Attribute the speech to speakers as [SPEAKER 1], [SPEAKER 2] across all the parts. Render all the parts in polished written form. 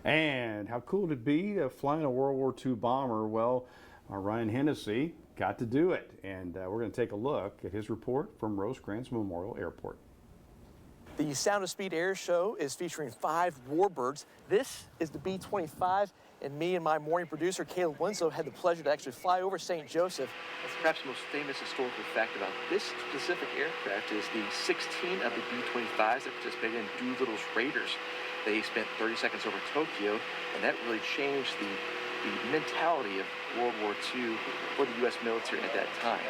[SPEAKER 1] And how cool would it be to fly in a World War II bomber? Well, Ryan Hennessy got to do it. And we're going to take a look at his report from Rosecrans Memorial Airport.
[SPEAKER 2] The Sound of Speed Air Show is featuring 5 warbirds. This is the B-25, and me and my morning producer, Caleb Winslow, had the pleasure to actually fly over St. Joseph. That's perhaps the most famous historical fact about this specific aircraft is the 16 of the B-25s that participated in Doolittle's Raiders. They spent 30 seconds over Tokyo, and that really changed the mentality of World War II for the U.S. military at that time.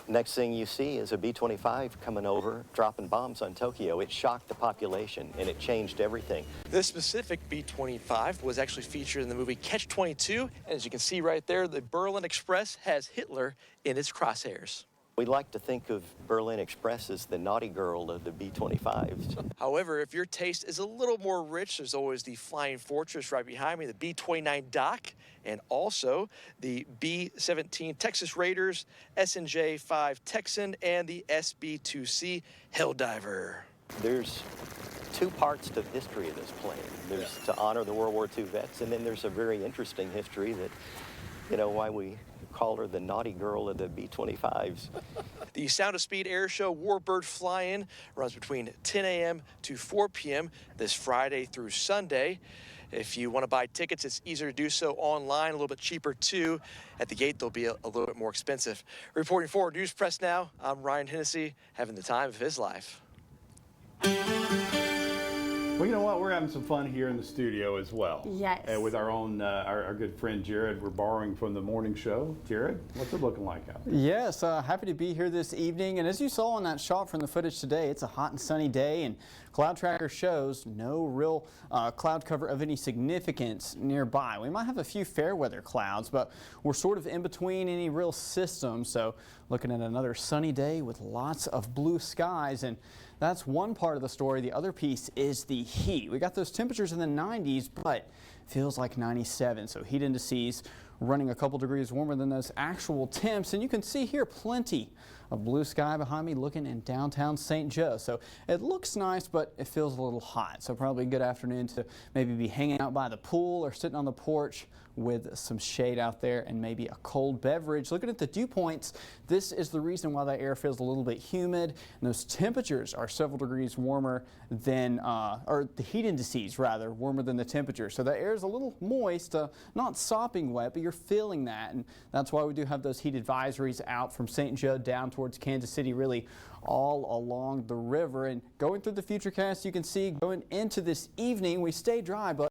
[SPEAKER 3] Next thing you see is a B-25 coming over, dropping bombs on Tokyo. It shocked the population, and it changed everything.
[SPEAKER 2] This specific B-25 was actually featured in the movie Catch-22, and as you can see right there, the Berlin Express has Hitler in its crosshairs.
[SPEAKER 3] We like to think of Berlin Express as the naughty girl of the B-25s.
[SPEAKER 2] However, if your taste is a little more rich, there's always the Flying Fortress right behind me, the B-29 Doc, and also the B-17 Texas Raiders, SNJ-5 Texan, and the SB-2C Helldiver.
[SPEAKER 3] There's 2 parts to the history of this plane. There's to honor the World War II vets, and then there's a very interesting history that, you know, why we call her the naughty girl of the B-25s.
[SPEAKER 2] The Sound of Speed Air Show Warbird Fly-In runs between 10 a.m. to 4 p.m. this Friday through Sunday. If you want to buy tickets, it's easier to do so online, a little bit cheaper too. At the gate, they'll be a little bit more expensive. Reporting for News Press Now, I'm Ryan Hennessy, having the time of his life.
[SPEAKER 1] Well, you know what? We're having some fun here in the studio as well.
[SPEAKER 4] Yes.
[SPEAKER 1] With our own, our good friend Jared. We're borrowing from the morning show. Jared, what's it looking like out there?
[SPEAKER 5] Yes, happy to be here this evening. And as you saw in that shot from the footage today, it's a hot and sunny day, and Cloud Tracker shows no real cloud cover of any significance nearby. We might have a few fair weather clouds, but we're sort of in between any real systems. So looking at another sunny day with lots of blue skies, and that's one part of the story. The other piece is the heat. We got those temperatures in the 90s, but feels like 97. So heat indices running a couple degrees warmer than those actual temps. And you can see here plenty of blue sky behind me looking in downtown St. Joe. So it looks nice, but it feels a little hot. So probably a good afternoon to maybe be hanging out by the pool or sitting on the porch with some shade out there and maybe a cold beverage. Looking at the dew points, this is the reason why the air feels a little bit humid. And those temperatures are several degrees warmer than, or the heat indices rather, warmer than the temperature. So the air is a little moist, not sopping wet, but you're feeling that. And that's why we do have those heat advisories out from St. Joe down towards Kansas City, really all along the river. And going through the Futurecast, you can see going into this evening, we stay dry, but